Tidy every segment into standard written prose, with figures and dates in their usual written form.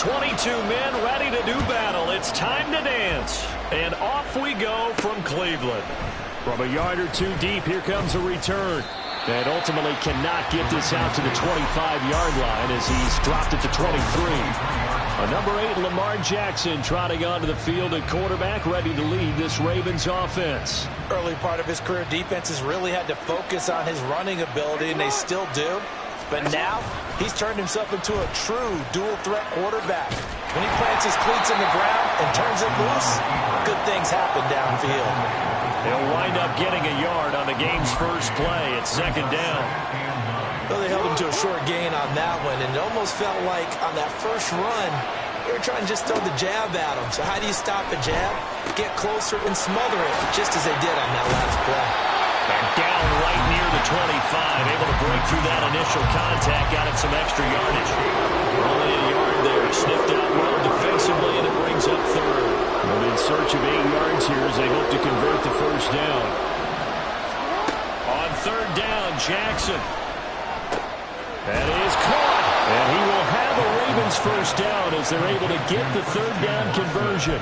22 men ready to do battle. It's time to dance. And off we go from Cleveland. From a yard or two deep, here comes a return. And ultimately cannot get this out to the 25-yard line as he's dropped it to 23. A number 8, Lamar Jackson, trotting onto the field at quarterback, ready to lead this Ravens offense. Early part of his career, defenses really had to focus on his running ability, and they still do. But now, he's turned himself into a true dual-threat quarterback. When he plants his cleats in the ground and turns it loose, good things happen downfield. He'll wind up getting a yard on the game's first play. It's second down. Well, they held him to a short gain on that one, and it almost felt like on that first run, they were trying to just throw the jab at him. So how do you stop a jab? Get closer and smother it, just as they did on that last play. And down right near the 25, able to break through that initial contact, got him some extra yardage. Only a yard there, sniffed out well defensively, and it brings up third. Well, in search of 8 yards here as they hope to convert the first down. On third down, Jackson. That is caught. And he will have a Ravens first down as they're able to get the third down conversion.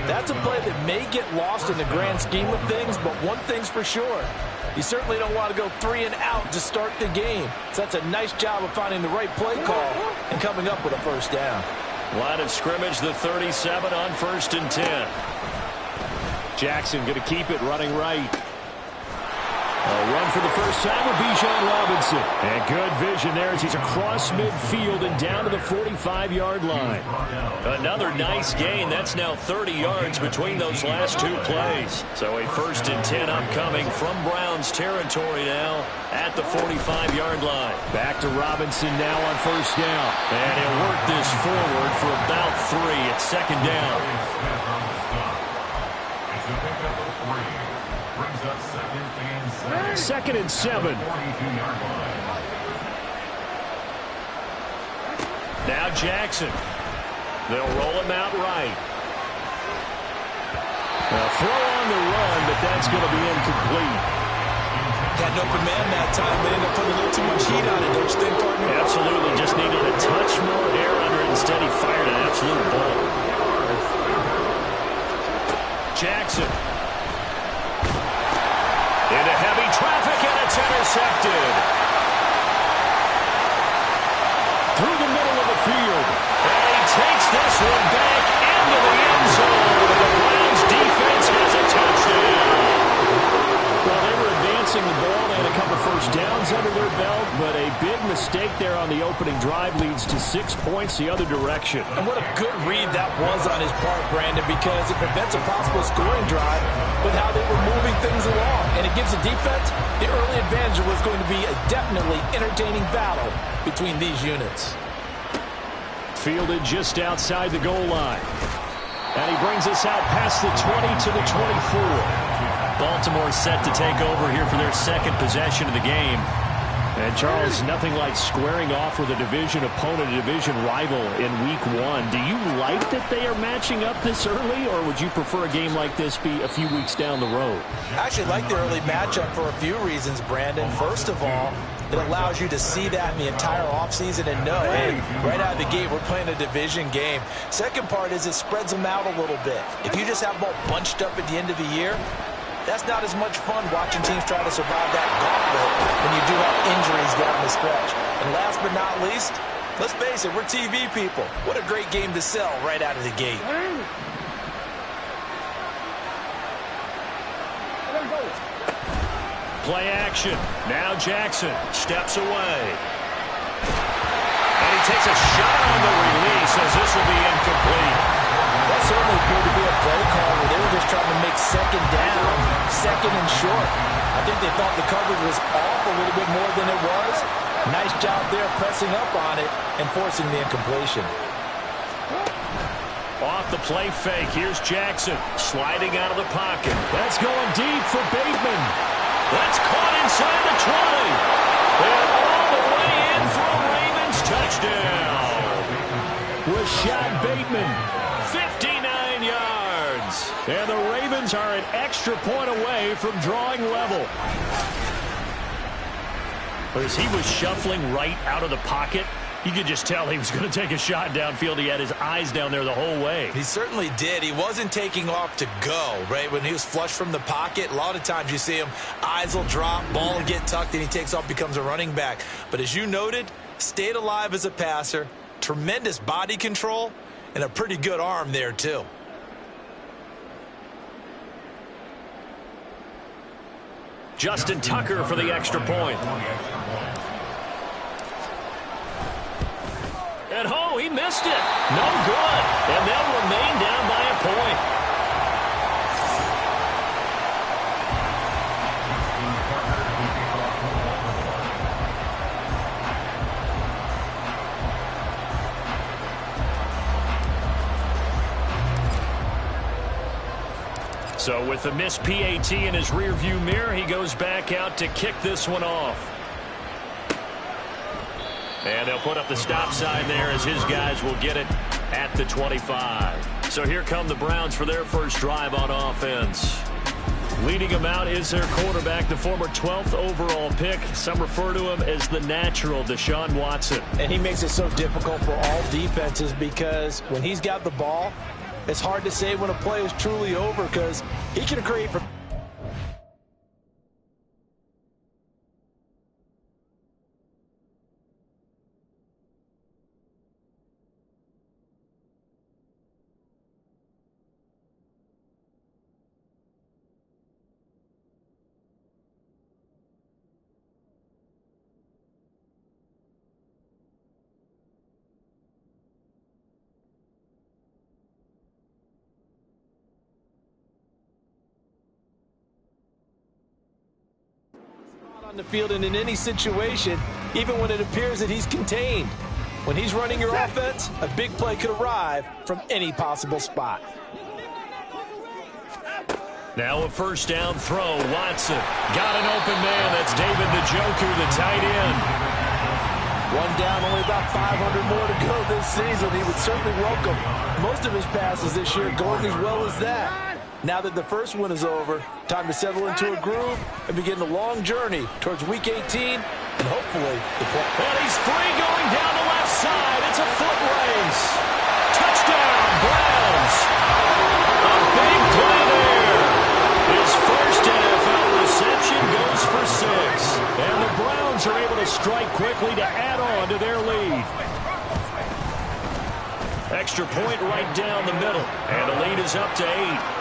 That's a play that may get lost in the grand scheme of things, but one thing's for sure. You certainly don't want to go 3 and out to start the game. So that's a nice job of finding the right play call and coming up with a first down. Line of scrimmage, the 37 on 1st and 10. Jackson going to keep it running right. A run for the first time with Bijan Robinson. And good vision there as he's across midfield and down to the 45-yard line. Another nice gain. That's now 30 yards between those last 2 plays. So a 1st and 10 upcoming from Browns territory now at the 45-yard line. Back to Robinson now on first down. And he'll work this forward for about 3. It's second down. Second and 7. Now Jackson. They'll roll him out right. A throw on the run, but that's going to be incomplete. Had an open man that time, but ended up putting a little too much heat on it, don't you think, partner? Absolutely. Just needed a touch more air under it. Instead, he fired an absolute ball. Jackson. Into heavy traffic, and it's intercepted. Through the middle of the field. And he takes this one back into the end zone. The Browns defense has a touchdown. Well, they were advancing the ball. They had a couple first downs under their belt, but a big mistake there on the opening drive leads to 6 points the other direction. And what a good read that was on his part, Brandon, because it prevents a possible scoring drive with how they were moving things along. And it gives the defense the early advantage. Was going to be a definitely entertaining battle between these units. Fielded just outside the goal line. And he brings us out past the 20 to the 24. Baltimore set to take over here for their second possession of the game. And, Charles, nothing like squaring off with a division opponent, a division rival in Week 1. Do you like that they are matching up this early, or would you prefer a game like this be a few weeks down the road? I actually like the early matchup for a few reasons, Brandon. First of all, it allows you to see that in the entire offseason and know, hey, right out of the gate, we're playing a division game. Second part is it spreads them out a little bit. If you just have them all bunched up at the end of the year, that's not as much fun watching teams try to survive that gauntlet when you do have injuries down the stretch. And last but not least, let's face it, we're TV people. What a great game to sell right out of the gate. Play action. Now Jackson steps away. And he takes a shot on the release as this will be incomplete. That certainly appeared to be a play call where they were just trying to make second down, second and short. I think they thought the coverage was off a little bit more than it was. Nice job there pressing up on it and forcing the incompletion. Off the play fake. Here's Jackson sliding out of the pocket. That's going deep for Bateman. That's caught inside the 20. And all the way in for a Ravens touchdown. Rashad Bateman, 59 yards. And the Ravens are an extra point away from drawing level. But as he was shuffling right out of the pocket, You could just tell he was going to take a shot downfield. He had his eyes down there the whole way. He certainly did. He wasn't taking off to go, right? When he was flush from the pocket, a lot of times you see him, eyes will drop, ball will get tucked, and he takes off, becomes a running back. But as you noted, stayed alive as a passer, tremendous body control, and a pretty good arm there, too. Justin Tucker for the extra point. And oh, he missed it. No good. And they'll remain down by a point. So with the missed PAT in his rearview mirror, he goes back out to kick this one off. And they'll put up the stop sign there as his guys will get it at the 25. So here come the Browns for their first drive on offense. Leading them out is their quarterback, the former 12th overall pick. Some refer to him as the natural, Deshaun Watson. And he makes it so difficult for all defenses because when he's got the ball, it's hard to say when a play is truly over because he can create for... on the field and in any situation, even when it appears that he's contained. When he's running your offense, a big play could arrive from any possible spot. Now a first down throw. Watson got an open man. That's David Njoku, the tight end. One down, only about 500 more to go this season. He would certainly welcome most of his passes this year going as well as that. Now that the first one is over, time to settle into a groove and begin the long journey towards Week 18 and hopefully the play. And he's free going down the left side. It's a foot race. Touchdown, Browns. A big play there. His first NFL reception goes for 6. And the Browns are able to strike quickly to add on to their lead. Extra point right down the middle. And the lead is up to 8.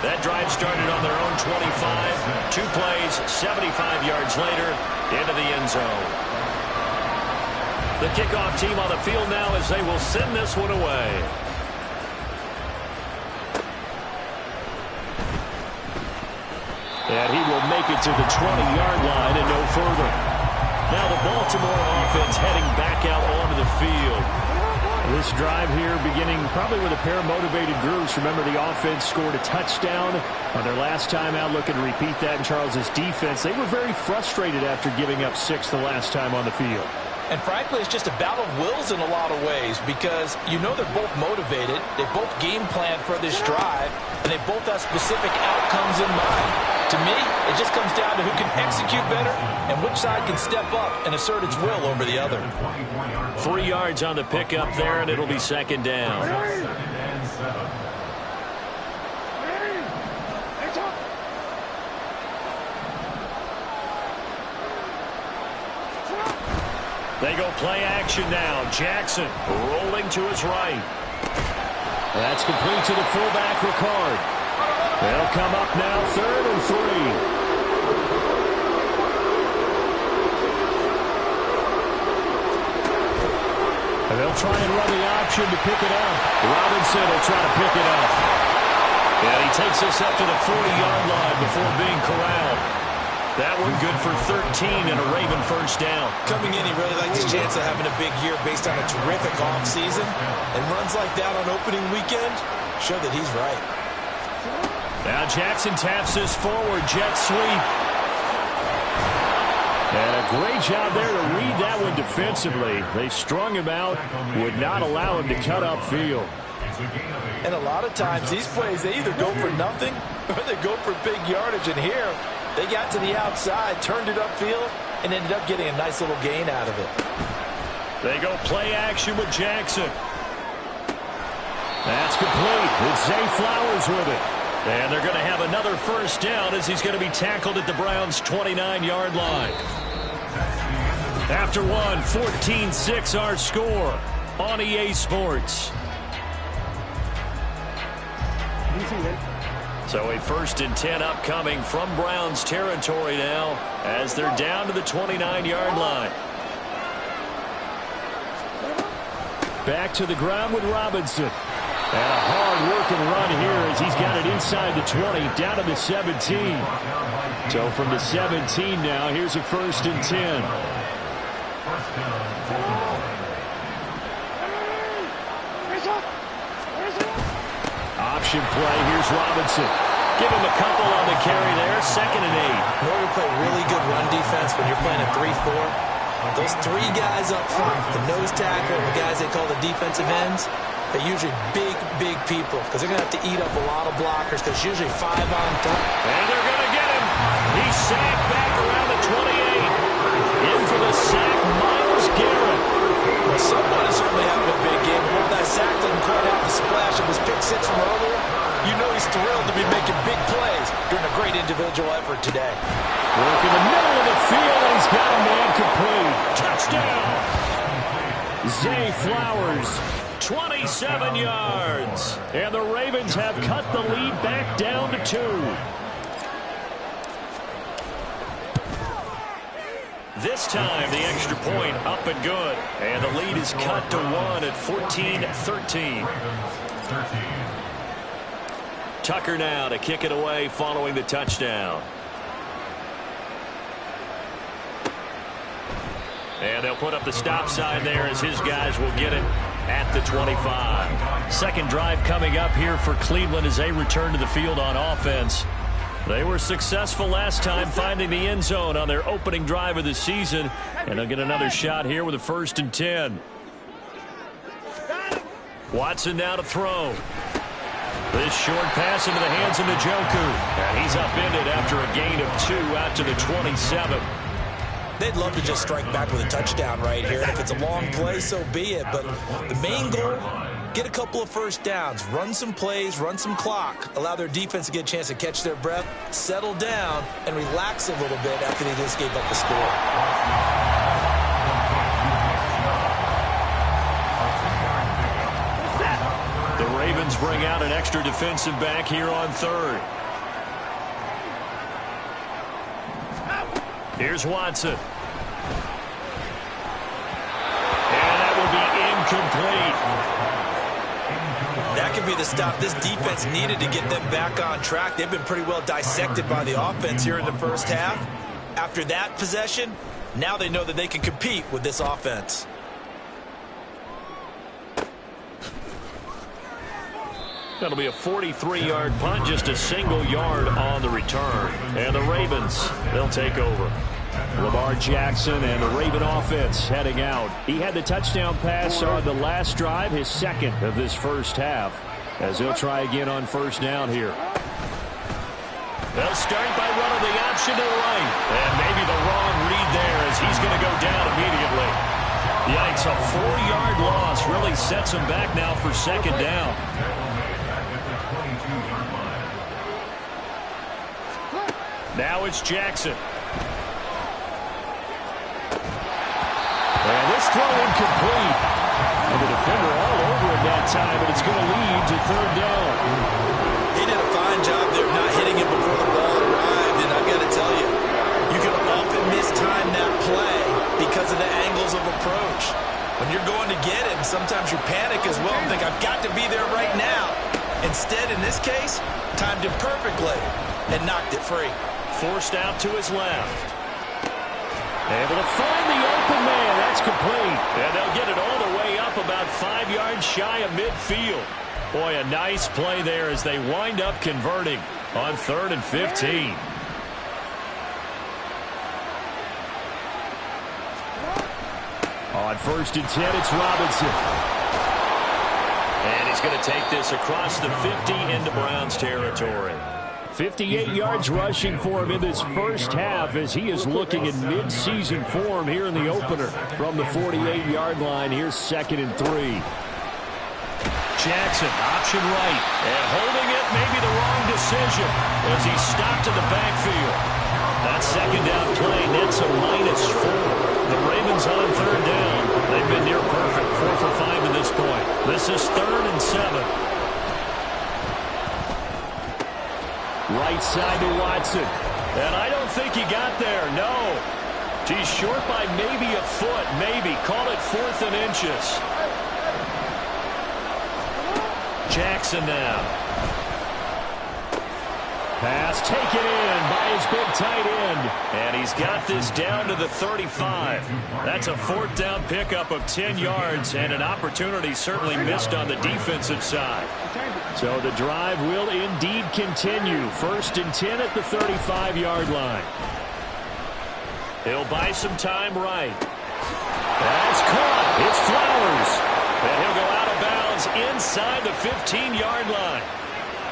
That drive started on their own 25. 2 plays, 75 yards later, into the end zone. The kickoff team on the field now as they will send this one away. And he will make it to the 20-yard line and no further. Now the Baltimore offense heading back out onto the field. This drive here beginning probably with a pair of motivated groups. Remember, the offense scored a touchdown on their last time out, looking to repeat that in Charles's defense. They were very frustrated after giving up 6 the last time on the field. And frankly, it's just a battle of wills in a lot of ways because you know they're both motivated, they both game plan for this drive, and they both have specific outcomes in mind. To me, it just comes down to who can execute better and which side can step up and assert its will over the other. 3 yards on the pickup there, and it'll be second down. They go play action now. Jackson rolling to his right. That's complete to the fullback, Ricard. They'll come up now, 3rd and 3. And they'll try and run the option to pick it up. Robinson will try to pick it up. And he takes us up to the 40-yard line before being corralled. That one good for 13 and a Raven first down. Coming in, he really liked his chance of having a big year based on a terrific offseason. And runs like that on opening weekend show that he's right. Now Jackson taps this forward, jet sweep. And a great job there to read that one defensively. They strung him out, would not allow him to cut upfield. And a lot of times these plays, they either go for nothing or they go for big yardage. And here, they got to the outside, turned it upfield, and ended up getting a nice little gain out of it. They go play action with Jackson. That's complete. It's Zay Flowers with it. And they're going to have another first down as he's going to be tackled at the Browns' 29-yard line. After one, 14-6 our score on EA Sports. So a 1st and 10 upcoming from Browns territory now as they're down to the 29-yard line. Back to the ground with Robinson. And a hard-working run here as he's got it inside the 20, down to the 17. So from the 17 now, here's a 1st and 10. Option play, here's Robinson. Give him a couple on the carry there, 2nd and 8. In order to play really good run defense when you're playing a 3-4, those 3 guys up front, the nose tackle and the guys they call the defensive ends, they're usually big people because they're going to have to eat up a lot of blockers because usually 5 on 3. And they're going to get him. He's sacked back around the 28. In for the sack, Myles Garrett. Well, someone is certainly having a big game. And while that sack doesn't quite have the splash of his pick 6 from earlier, you know he's thrilled to be making big plays during a great individual effort today. Work in the middle of the field, and he's got a man complete. Touchdown. Zay Flowers. 27 yards. And the Ravens have cut the lead back down to 2. This time, the extra point up and good. And the lead is cut to 1 at 14-13. Tucker now to kick it away following the touchdown. And they'll put up the stop sign there as his guys will get it at the 25. Second drive coming up here for Cleveland as they return to the field on offense. They were successful last time finding the end zone on their opening drive of the season, and they'll get another shot here with a 1st and 10. Watson now to throw. This short pass into the hands of Njoku. And he's upended after a gain of 2 out to the 27. They'd love to just strike back with a touchdown right here. And if it's a long play, so be it. But the main goal, get a couple of first downs, run some plays, run some clock, allow their defense to get a chance to catch their breath, settle down, and relax a little bit after they just gave up the score. The Ravens bring out an extra defensive back here on 3rd. Here's Watson. And that will be incomplete. That could be the stop this defense needed to get them back on track. They've been pretty well dissected by the offense here in the first half. After that possession, now they know that they can compete with this offense. That'll be a 43-yard punt, just a single yard on the return. And the Ravens, they'll take over. Lamar Jackson and the Raven offense heading out. He had the touchdown pass on the last drive, his 2nd of this first half, as he'll try again on 1st down here. They'll start by running the option to the right. And maybe the wrong read there as he's going to go down immediately. Yikes, a 4-yard loss really sets him back now for 2nd down. Now it's Jackson. And this throw incomplete. And the defender all over it that time, but it's going to lead to 3rd down. He did a fine job there not hitting him before the ball arrived, and I've got to tell you, you can often mistime that play because of the angles of approach. When you're going to get him, sometimes you panic as well and think, I've got to be there right now. Instead, in this case, timed him perfectly and knocked it free. Forced out to his left. Able to find the open man. That's complete. And they'll get it all the way up about 5 yards shy of midfield. Boy, a nice play there as they wind up converting on 3rd and 15. On 1st and 10, it's Robinson. And he's going to take this across the 50 into Browns territory. 58 yards rushing for him in this first half as he is looking in mid-season form here in the opener. From the 48-yard line, here's 2nd and 3. Jackson, option right, and holding it may be the wrong decision as he stopped in the backfield. That second down play nets a -4. The Ravens on 3rd down. They've been near perfect, 4 for 5 at this point. This is 3rd and 7. Right side to Watson. And I don't think he got there, no. He's short by maybe a foot, maybe. Call it 4th and inches. Jackson now. Pass taken in by his big tight end. And he's got this down to the 35. That's a 4th down pickup of 10 yards and an opportunity certainly missed on the defensive side. So the drive will indeed continue. 1st and 10 at the 35-yard line. He'll buy some time right. That's caught. It's Flowers. And he'll go out of bounds inside the 15-yard line.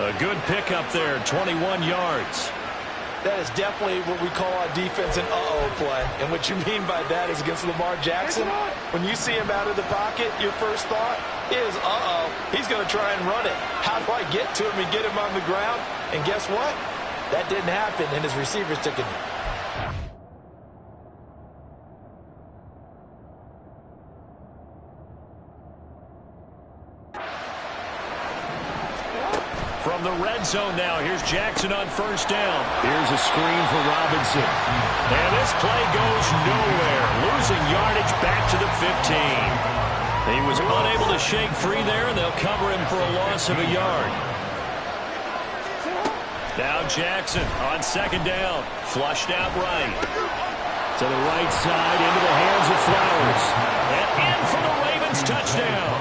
A good pickup there, 21 yards. That is definitely what we call our defense an uh-oh play. And what you mean by that is against Lamar Jackson, when you see him out of the pocket, your first thought is, uh-oh, he's going to try and run it. How do I get to him and get him on the ground? And guess what? That didn't happen, and his receivers took it. From the red zone now, here's Jackson on 1st down. Here's a screen for Robinson. And this play goes nowhere. Losing yardage back to the 15. He was unable to shake free there, and they'll cover him for a loss of a yard. Now Jackson on 2nd down. Flushed out right. To the right side, into the hands of Flowers. And in for the Ravens touchdown.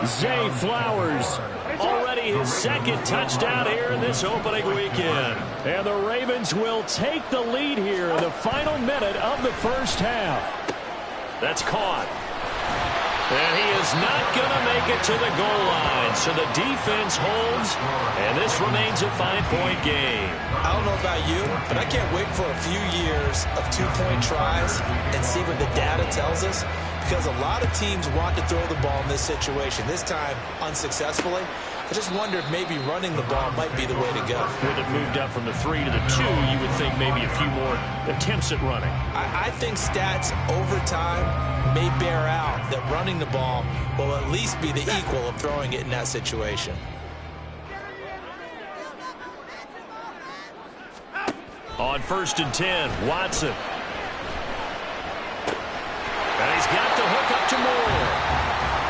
Zay Flowers. Already his 2nd touchdown here in this opening weekend. And the Ravens will take the lead here in the final minute of the first half. That's caught. And he is not going to make it to the goal line. So the defense holds, and this remains a 5-point game. I don't know about you, but I can't wait for a few years of 2-point tries and see what the data tells us. Because a lot of teams want to throw the ball in this situation. This time, unsuccessfully. I just wonder if maybe running the ball might be the way to go. With it moved up from the 3 to the 2, you would think maybe a few more attempts at running. I think stats over time may bear out that running the ball will at least be the equal of throwing it in that situation. On 1st and 10, Watson. And he's got the hook up to Moore.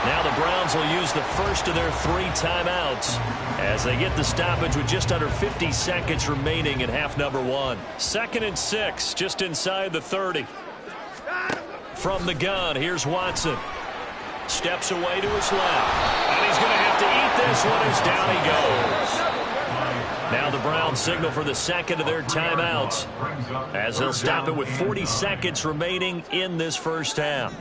Now the Browns will use the first of their 3 timeouts as they get the stoppage with just under 50 seconds remaining in half number 1. 2nd and 6, just inside the 30. From the gun, here's Watson. Steps away to his left. And he's going to have to eat this one as down he goes. Now the Browns signal for the 2nd of their timeouts as they'll stop it with 40 seconds remaining in this first half.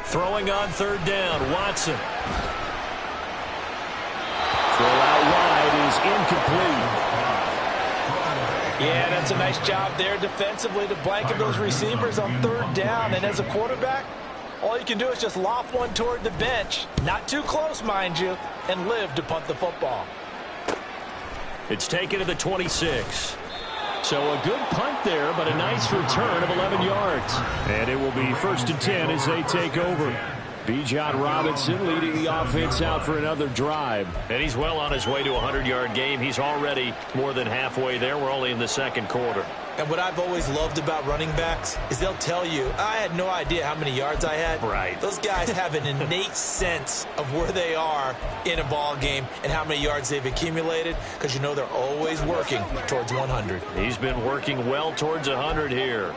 Throwing on 3rd down, Watson. Throw out wide is incomplete. Yeah, that's a nice job there defensively to blanket those receivers on 3rd down. And as a quarterback, all you can do is just loft one toward the bench. Not too close, mind you, and live to punt the football. It's taken to the 26. So a good punt there, but a nice return of 11 yards. And it will be 1st and 10 as they take over. Bijan Robinson leading the offense out for another drive. And he's well on his way to a 100-yard game. He's already more than halfway there. We're only in the 2nd quarter. And what I've always loved about running backs is they'll tell you, I had no idea how many yards I had. Right. Those guys have an innate sense of where they are in a ball game and how many yards they've accumulated because you know they're always working towards 100. He's been working well towards 100 here.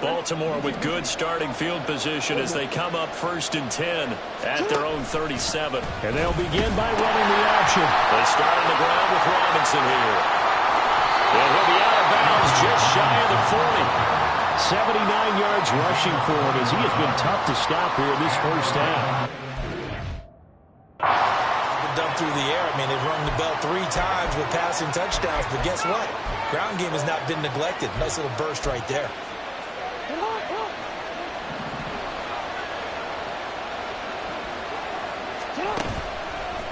Baltimore with good starting field position as they come up 1st and 10 at their own 37. And they'll begin by running the option. They start on the ground with Robinson here. And he'll be out of bounds just shy of the 40. 79 yards rushing for him as he has been tough to stop here in this first half. dumped through the air. I mean, they've rung the bell 3 times with passing touchdowns, but guess what? Ground game has not been neglected. Nice little burst right there.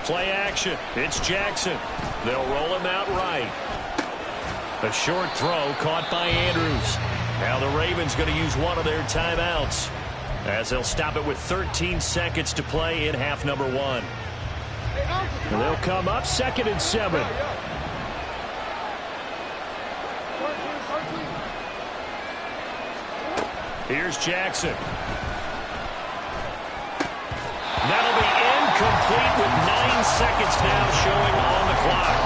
Play action. It's Jackson. They'll roll him out right. A short throw caught by Andrews. Now the Ravens going to use one of their timeouts as they'll stop it with 13 seconds to play in half number 1. And they'll come up 2nd and 7. Here's Jackson. That'll be incomplete with 9 seconds now showing on the clock.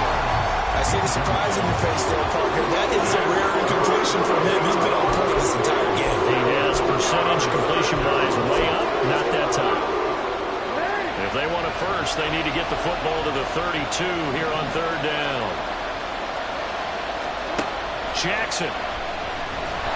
I see the surprise in your face there, Parker. That is a rare incompletion from him. He's been on point this entire game. He has percentage completion-wise way up, not that time. If they want a first, they need to get the football to the 32 here on 3rd down. Jackson.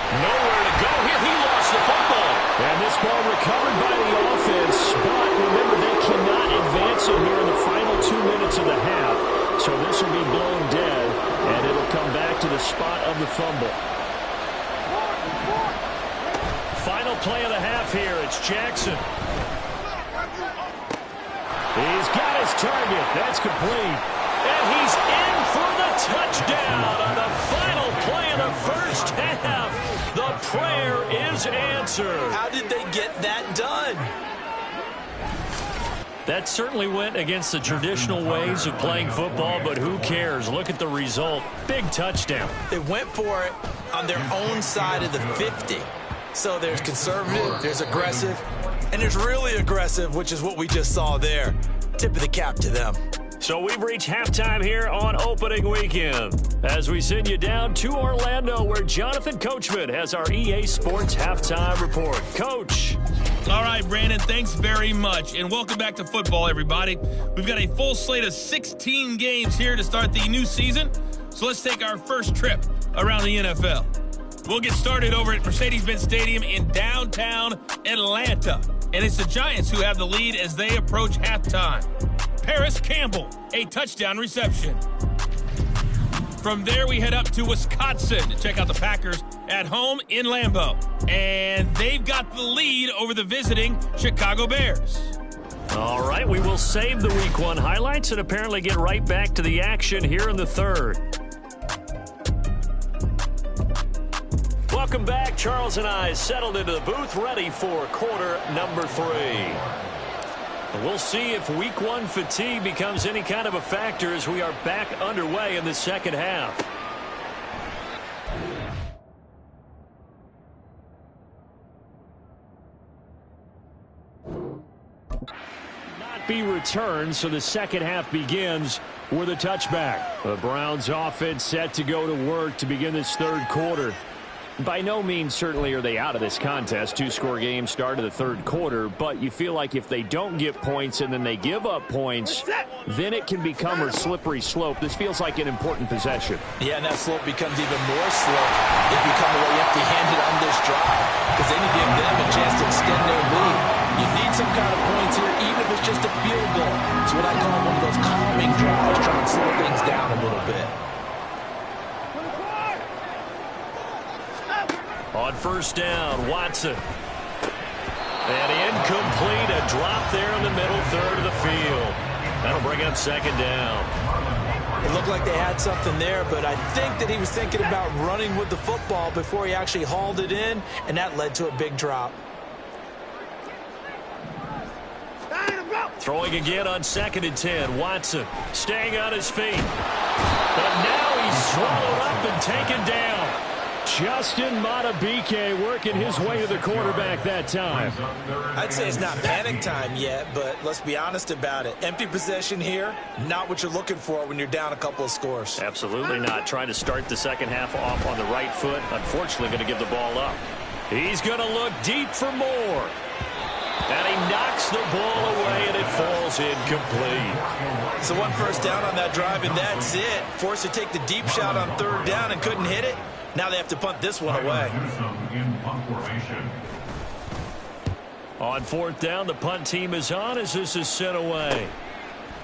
Nowhere to go here. He lost the football. And this ball recovered by the offense. But remember, they cannot advance it here in the final 2 minutes of the half. So this will be blown dead, and it'll come back to the spot of the fumble. Final play of the half here. It's Jackson. He's got his target. That's complete. And he's in for the touchdown on the final play of the first half. The prayer is answered. How did they get that done? That certainly went against the traditional ways of playing football, but who cares? Look at the result. Big touchdown. They went for it on their own side of the 50. So there's conservative, there's aggressive, and there's really aggressive, which is what we just saw there. Tip of the cap to them. So we've reached halftime here on opening weekend as we send you down to Orlando, where Jonathan Coachman has our EA Sports halftime report. Coach. All right, Brandon, thanks very much, and welcome back to football, everybody. We've got a full slate of 16 games here to start the new season, so let's take our first trip around the NFL. We'll get started over at Mercedes-Benz Stadium in downtown Atlanta, and it's the Giants who have the lead as they approach halftime. Paris Campbell, a touchdown reception. From there, we head up to Wisconsin to check out the Packers at home in Lambeau. And they've got the lead over the visiting Chicago Bears. All right, we will save the Week 1 highlights and apparently get right back to the action here in the 3rd. Welcome back. Charles and I settled into the booth, ready for quarter number 3. We'll see if Week 1 fatigue becomes any kind of a factor as we are back underway in the second half. Not be returned, so the second half begins with a touchback. The Browns offense set to go to work to begin this 3rd quarter. By no means certainly are they out of this contest. 2-score game start of the 3rd quarter, but you feel like if they don't get points and then they give up points, then it can become a slippery slope. This feels like an important possession. Yeah, and that slope becomes even more slope if you come away empty-handed on this drive, because then you give them a chance to extend their lead. You need some kind of points here, even if it's just a field goal. It's what I call one of those calming drives, trying to slow things down a little bit. On 1st down, Watson. And incomplete, a drop there in the middle 3rd of the field. That'll bring up 2nd down. It looked like they had something there, but I think that he was thinking about running with the football before he actually hauled it in, and that led to a big drop. Throwing again on 2nd and 10. Watson staying on his feet. But now he's swallowed up and taken down. Justin Madubuike working his way to the quarterback that time. I'd say it's not panic time yet, but let's be honest about it. Empty possession here, not what you're looking for when you're down a couple of scores. Absolutely not. Trying to start the second half off on the right foot. Unfortunately, going to give the ball up. He's going to look deep for more. And he knocks the ball away, and it falls incomplete. So 1 first down on that drive, and that's it. Forced to take the deep shot on 3rd down and couldn't hit it. Now they have to punt this one away. On 4th down, the punt team is on as this is sent away.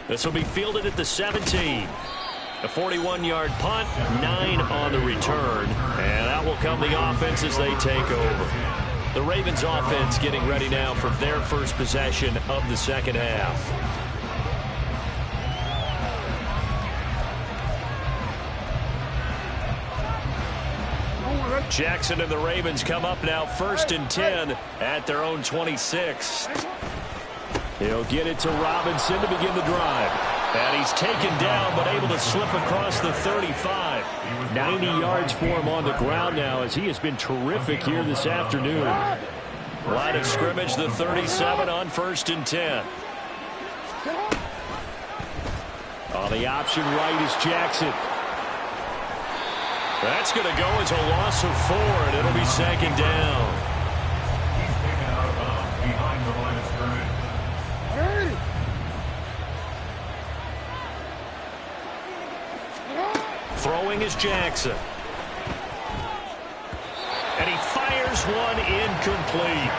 This will be fielded at the 17. A 41-yard punt, 9 on the return, and that will come the offense as they take over. The Ravens offense getting ready now for their first possession of the second half. Jackson and the Ravens come up now 1st and 10 at their own 26. He'll get it to Robinson to begin the drive. And he's taken down but able to slip across the 35. 90 yards for him on the ground now as he has been terrific here this afternoon. Line of scrimmage, the 37 on 1st and 10. On the option right is Jackson. That's going to go as a loss of 4, and it'll be 2nd down. He's taken out of bounds behind the line of scrimmage. Throwing is Jackson. And he fires one incomplete.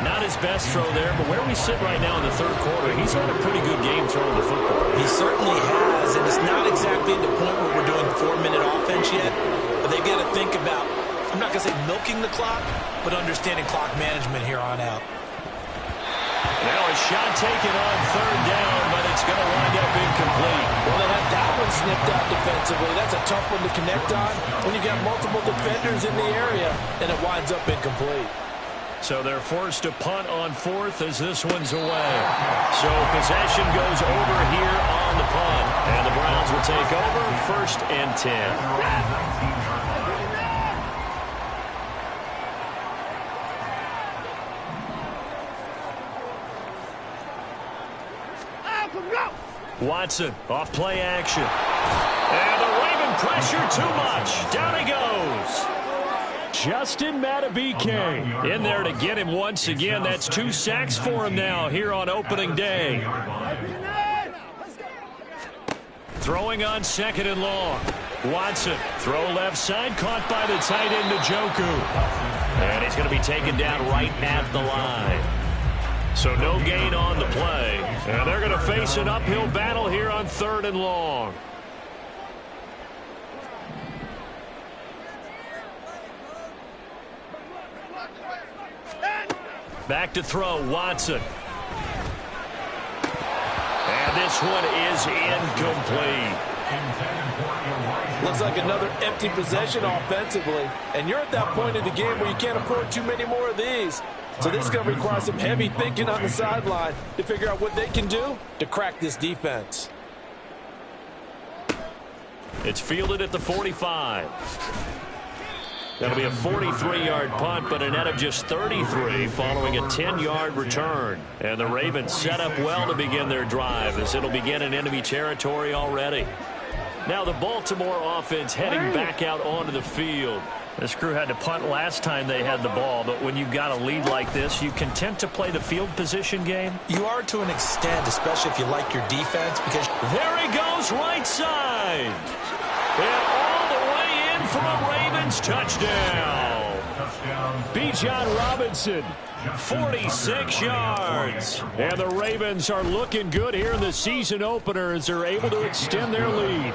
Not his best throw there, but where we sit right now in the 3rd quarter, he's had a pretty good game throwing the football. He certainly has, and it's not exactly at the point where we're doing 4-minute offense yet, but they've got to think about, I'm not going to say milking the clock, but understanding clock management here on out. Now a shot taken on 3rd down, but it's going to wind up incomplete. Well, they had that one snipped out defensively. That's a tough one to connect on when you got multiple defenders in the area, and it winds up incomplete. So they're forced to punt on 4th as this one's away. So possession goes over here on the punt, and the Browns will take over 1st and 10. Watson off play action. And the Raven pressure too much. Down he goes. Justin Matabike in there to get him once again. That's 2 sacks for him now here on opening day. Throwing on 2nd and long. Watson, throw left side, caught by the tight end Njoku. And he's going to be taken down right at the line. So no gain on the play. And they're going to face an uphill battle here on 3rd and long. Back to throw, Watson. And this one is incomplete. Looks like another empty possession offensively. And you're at that point in the game where you can't afford too many more of these. So this is going to require some heavy thinking on the sideline to figure out what they can do to crack this defense. It's fielded at the 45. That'll be a 43-yard punt, but a net of just 33 following a 10-yard return. And the Ravens set up well to begin their drive as it'll begin in enemy territory already. Now the Baltimore offense heading back out onto the field. This crew had to punt last time they had the ball, but when you've got a lead like this, you content to play the field position game? You are to an extent, especially if you like your defense, because there he goes, right side. And all the way in for a Ravens touchdown. Bijan Robinson, 46 yards. And the Ravens are looking good here in the season opener as they're able to extend their lead.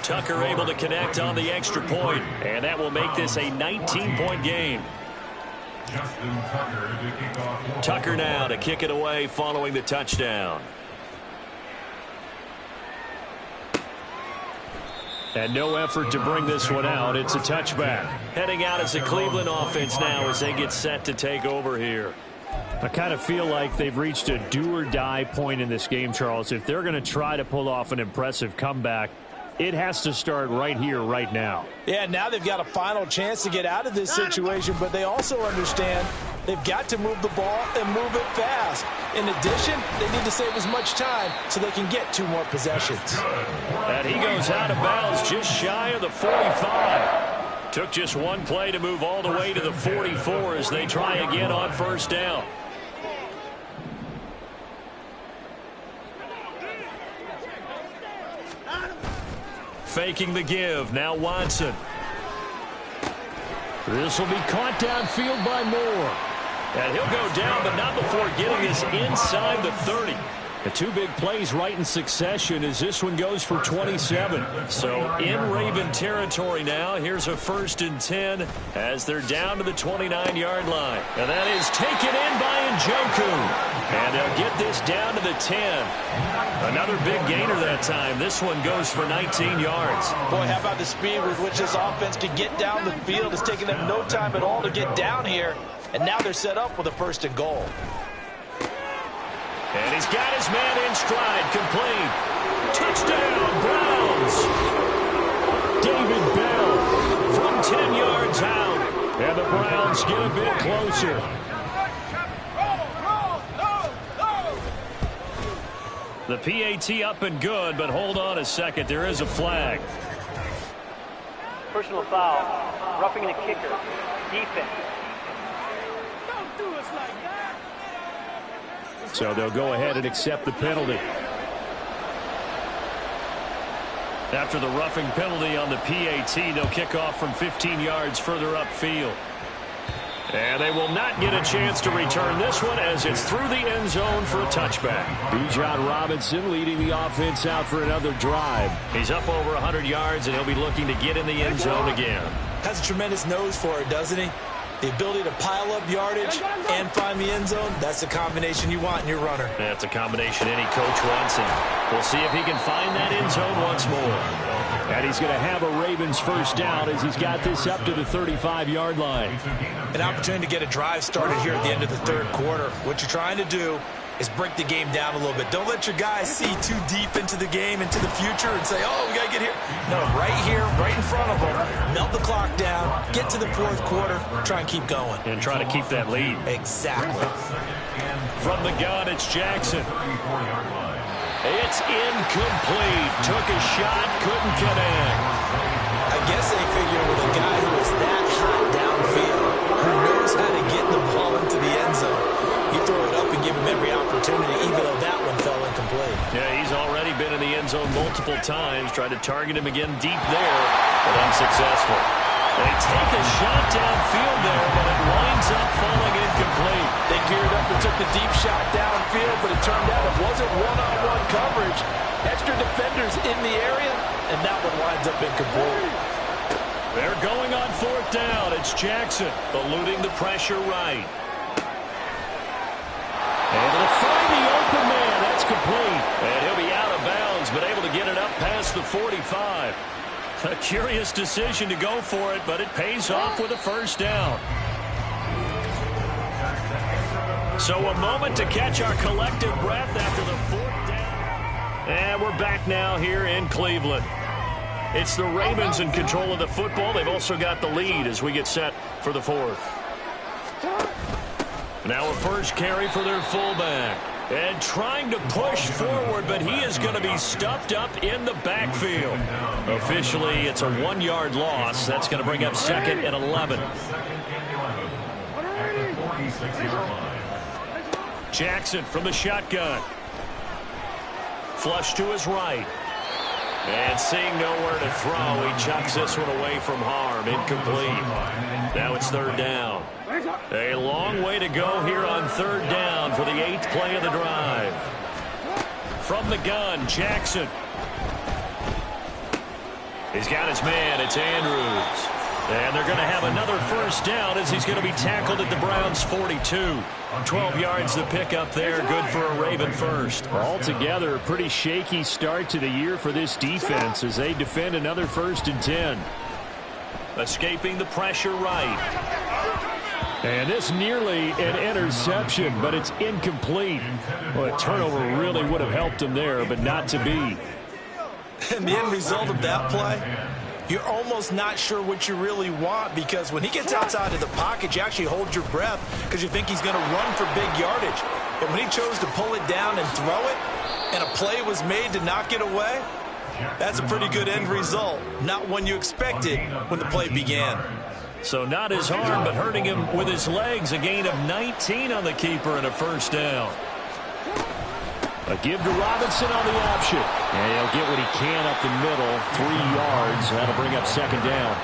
Tucker able to connect on the extra point, and that will make this a 19-point game. Tucker now to kick it away following the touchdown. And no effort to bring this one out. It's a touchback. Heading out as the Cleveland offense now as they get set to take over here. I kind of feel like they've reached a do-or-die point in this game, Charles. If they're going to try to pull off an impressive comeback, it has to start right here, right now. Yeah, now they've got a final chance to get out of this situation, but they also understand they've got to move the ball and move it fast. In addition, they need to save as much time so they can get 2 more possessions. And he goes out of bounds just shy of the 45. Took just one play to move all the way to the 44 as they try again on 1st down. Faking the give. Now Watson. This will be caught downfield by Moore. And he'll go down, but not before getting this inside the 30. The two big plays right in succession as this one goes for 27. So in Raven territory now. Here's a 1st and 10 as they're down to the 29-yard line. And that is taken in by Njoku. And they'll get this down to the 10. Another big gainer that time. This one goes for 19 yards. Boy, how about the speed with which this offense can get down the field? It's taking them no time at all to get down here. And now they're set up with a 1st and goal. And he's got his man in stride, complete. Touchdown, Browns. David Bell from 10 yards out. And the Browns get a bit closer. The PAT up and good, but hold on a second. There is a flag. Personal foul. Roughing the kicker. Defense. So they'll go ahead and accept the penalty. After the roughing penalty on the PAT, they'll kick off from 15 yards further upfield. And they will not get a chance to return this one as it's through the end zone for a touchback. Bijan Robinson leading the offense out for another drive. He's up over 100 yards, and he'll be looking to get in the end zone again. Has a tremendous nose for it, doesn't he? The ability to pile up yardage and find the end zone, that's the combination you want in your runner. That's a combination any coach wants, and we'll see if he can find that end zone once more. And he's going to have a Ravens 1st down as he's got this up to the 35-yard line. An opportunity to get a drive started here at the end of the 3rd quarter. What you're trying to do is break the game down a little bit. Don't let your guys see too deep into the game, into the future, and say, oh, we got to get here. No, right here, right in front of them. Melt the clock down, get to the 4th quarter, try and keep going. And try to keep that lead. Exactly. From the gun, it's Jackson. It's incomplete. Took a shot, couldn't connect. I guess they figure with a guy who is that hot downfield, who knows how to get the ball into the end zone, you throw it up and give him every opportunity, even though that one fell incomplete. Yeah, he's already been in the end zone multiple times, tried to target him again deep there, but unsuccessful. They take a shot downfield there, but it winds up falling incomplete. They geared up and took the deep shot downfield, but it turned out it wasn't one-on-one coverage. Extra defenders in the area, and that one winds up incomplete. They're going on 4th down. It's Jackson eluding the pressure right. Able to find the open man. That's complete. And he'll be out of bounds, but able to get it up past the 45. A curious decision to go for it, but it pays off with a 1st down. So a moment to catch our collective breath after the 4th down. And we're back now here in Cleveland. It's the Ravens in control of the football. They've also got the lead as we get set for the 4th. Now a 1st carry for their fullback. And trying to push forward, but he is going to be stuffed up in the backfield. Officially, it's a 1-yard loss. That's going to bring up 2nd and 11. Jackson from the shotgun. Flush to his right. And seeing nowhere to throw, he chucks this one away from harm. Incomplete. Now it's 3rd down. A long way to go here on 3rd down for the 8th play of the drive. From the gun, Jackson. He's got his man. It's Andrews. And they're going to have another 1st down as he's going to be tackled at the Browns' 42. 12 yards to pick up there. Good for a Raven 1st. Altogether, a pretty shaky start to the year for this defense as they defend another 1st and 10. Escaping the pressure right. And this nearly an interception, but it's incomplete. Well, a turnover really would have helped him there, but not to be. And the end result of that play, you're almost not sure what you really want, because when he gets outside of the pocket, you actually hold your breath because you think he's going to run for big yardage. But when he chose to pull it down and throw it, and a play was made to knock it away, that's a pretty good end result. Not one you expected when the play began. So not his arm, but hurting him with his legs. A gain of 19 on the keeper and a 1st down. A give to Robinson on the option. And he'll get what he can up the middle. 3 yards. That'll bring up 2nd down.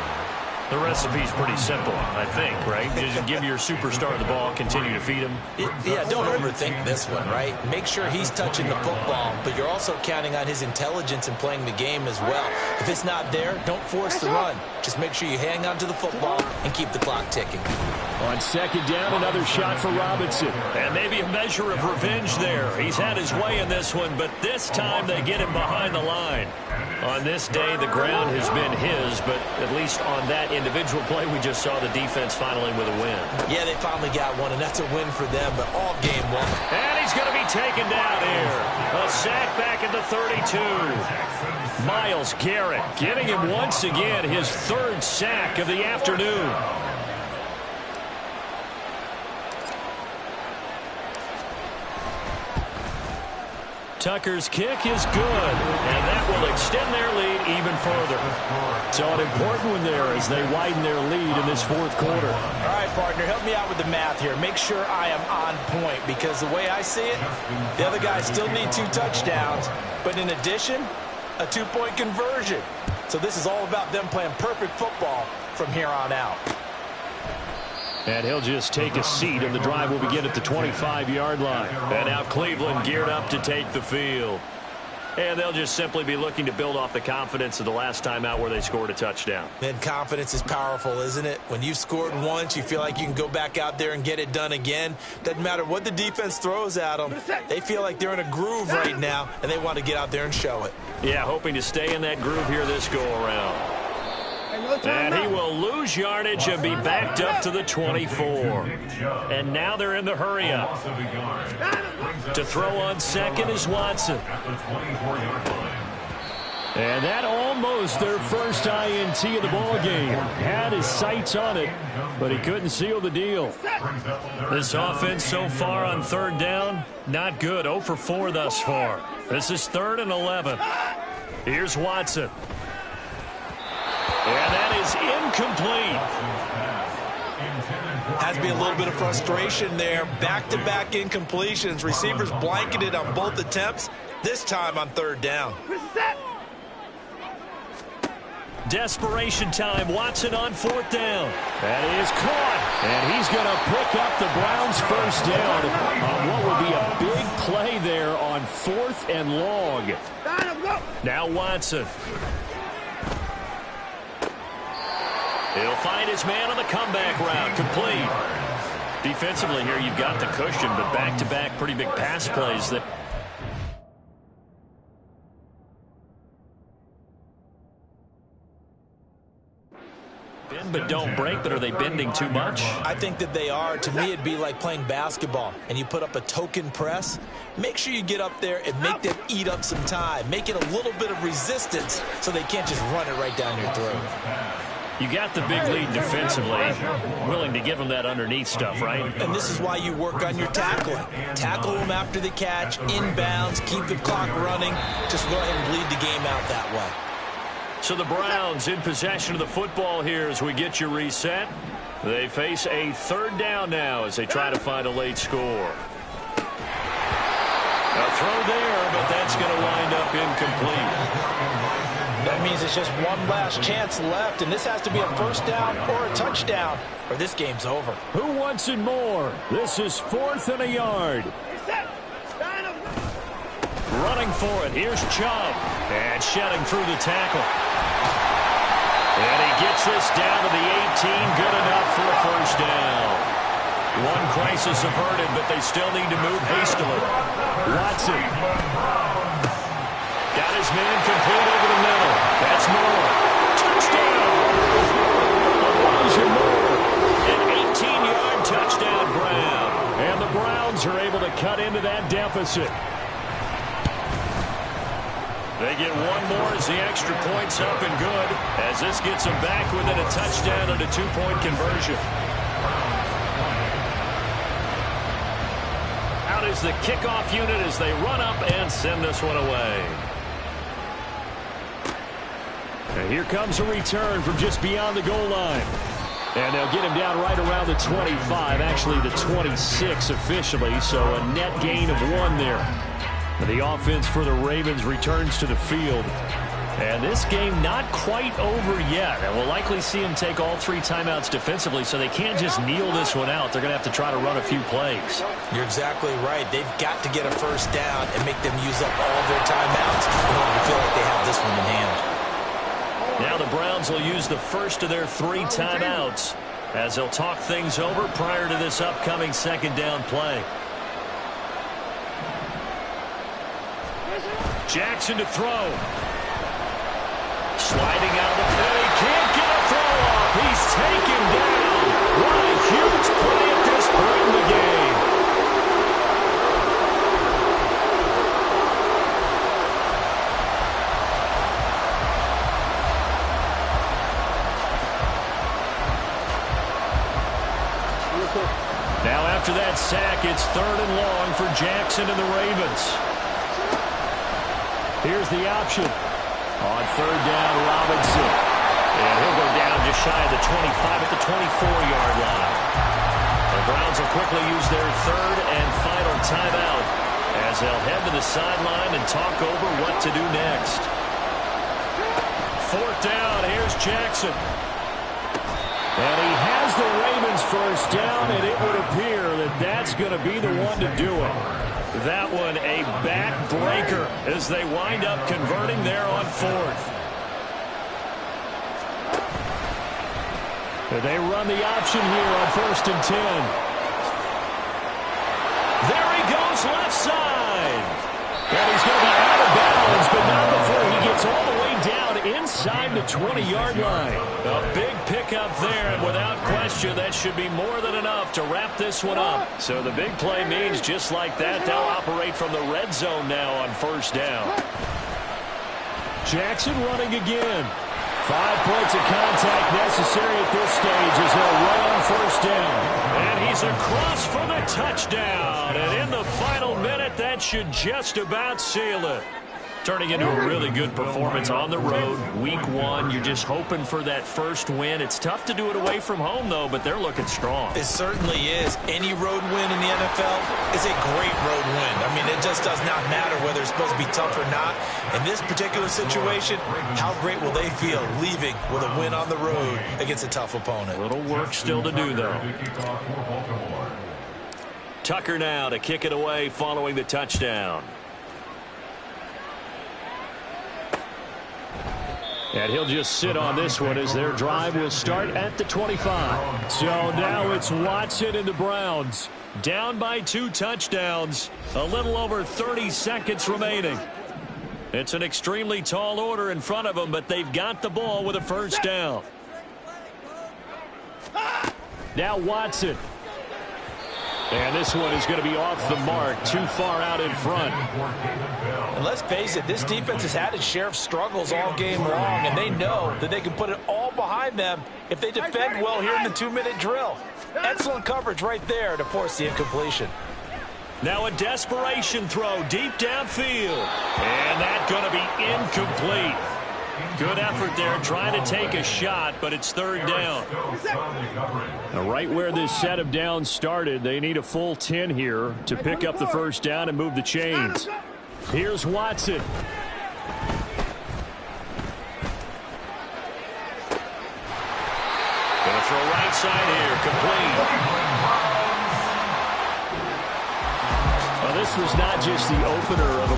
The recipe's pretty simple, I think, right? You just give your superstar the ball, continue to feed him. Yeah, don't overthink this one, right? Make sure he's touching the football, but you're also counting on his intelligence in playing the game as well. If it's not there, don't force the run. Just make sure you hang on to the football and keep the clock ticking. On second down, another shot for Robinson. And maybe a measure of revenge there. He's had his way in this one, but this time they get him behind the line. On this day, the ground has been his, but at least on that individual play, we just saw the defense finally with a win. Yeah, they finally got one, and that's a win for them, but all game long. And he's going to be taken down here. A sack back at the 32. Myles Garrett getting him once again his third sack of the afternoon. Tucker's kick is good, and that will extend their lead even further. So an important one there as they widen their lead in this fourth quarter. All right, partner, help me out with the math here. Make sure I am on point, because the way I see it, the other guys still need 2 touchdowns, but in addition, a 2-point conversion. So this is all about them playing perfect football from here on out. And he'll just take a seat, and the drive will begin at the 25-yard line. And now Cleveland geared up to take the field. And they'll just simply be looking to build off the confidence of the last time out where they scored a touchdown. And confidence is powerful, isn't it? When you've scored once, you feel like you can go back out there and get it done again. Doesn't matter what the defense throws at them. They feel like they're in a groove right now, and they want to get out there and show it. Yeah, hoping to stay in that groove here this go-around. And he will lose yardage and be backed up to the 24. And now they're in the hurry-up. To throw on second is Watson. And that almost their first INT of the ball game. Had his sights on it, but he couldn't seal the deal. This offense so far on third down, not good. 0 for 4 thus far. This is 3rd and 11. Here's Watson. And that is incomplete. Has to be a little bit of frustration there. Back-to-back incompletions. Receivers blanketed on both attempts, this time on 3rd down. Desperation time. Watson on 4th down. That is caught. And he's going to pick up the Browns' first down on what will be a big play there on 4th and long. Now Watson. He'll find his man on the comeback route. Complete. Defensively here, you've got the cushion, but back-to-back pretty big pass plays that... Bend but don't break, but are they bending too much? I think that they are. To me, it'd be like playing basketball, and you put up a token press. Make sure you get up there and make them eat up some time. Make it a little bit of resistance so they can't just run it right down your throat. You got the big lead defensively. Willing to give them that underneath stuff, right? And this is why you work on your tackling. Tackle them after the catch, inbounds, keep the clock running. Just go ahead and bleed the game out that way. So the Browns in possession of the football here as we get you reset. They face a 3rd down now as they try to find a late score. A throw there, but that's going to wind up incomplete. That means it's just one last chance left, and this has to be a 1st down or a touchdown, or this game's over. Who wants it more? This is 4th and a yard. Running for it. Here's Chubb. And shedding through the tackle. And he gets this down to the 18. Good enough for a 1st down. One crisis averted, but they still need to move hastily. Watson. Got his man complete over the middle. That's Moore. Touchdown! Elijah Moore. An 18-yard touchdown grab. And the Browns are able to cut into that deficit. They get one more as the extra point's up and good, as this gets them back within a touchdown and a 2-point conversion. Out is the kickoff unit as they run up and send this one away. And here comes a return from just beyond the goal line. And they'll get him down right around the 25, actually the 26 officially, so a net gain of 1 there. The offense for the Ravens returns to the field. And this game not quite over yet. And we'll likely see them take all 3 timeouts defensively, so they can't just kneel this one out. They're going to have to try to run a few plays. You're exactly right. They've got to get a first down and make them use up all their timeouts in order to feel like they have this one in hand. Now the Browns will use the first of their 3 timeouts as they'll talk things over prior to this upcoming second down play. Jackson to throw. Sliding out of the play. Can't get a throw off. He's taken down. What a huge play at this point in the game. Now after that sack, it's 3rd and long for Jackson and the Ravens. Here's the option. On 3rd down, Robinson. And he'll go down just shy of the 25 at the 24-yard line. The Browns will quickly use their 3rd and final timeout as they'll head to the sideline and talk over what to do next. 4th down, here's Jackson. And he has the Ravens first down, and it would appear that that's going to be the one to do it. That one a backbreaker as they wind up converting there on 4th. They run the option here on 1st and 10. There he goes left side. And he's going to be out of bounds, but not before he gets all the way down inside the 20-yard line. A big pickup there, and without question, that should be more than enough to wrap this one up. So the big play means just like that, they'll operate from the red zone now on 1st down. Jackson running again. 5 points of contact necessary at this stage as they'll run on 1st down. And he's across for the touchdown. And in the final minute, that should just about seal it. Turning into a really good performance on the road. Week 1, you're just hoping for that first win. It's tough to do it away from home, though, but they're looking strong. It certainly is. Any road win in the NFL is a great road win. I mean, it just does not matter whether it's supposed to be tough or not. In this particular situation, how great will they feel leaving with a win on the road against a tough opponent? A little work still to do, though. Tucker now to kick it away following the touchdown. And he'll just sit on this one as their drive will start at the 25. So now it's Watson and the Browns. Down by 2 touchdowns. A little over 30 seconds remaining. It's an extremely tall order in front of them, but they've got the ball with a first down. Now Watson. And this one is going to be off the mark, too far out in front. And let's face it, this defense has had its share of struggles all game long, and they know that they can put it all behind them if they defend well here in the 2-minute drill. Excellent coverage right there to force the incompletion. Now a desperation throw deep downfield. And that's going to be incomplete. Good effort there trying to take a shot, but it's 3rd down. Now, right where this set of downs started, they need a full 10 here to pick up the first down and move the chains. Here's Watson. Gonna throw right side here, complete. Well, this was not just the opener of a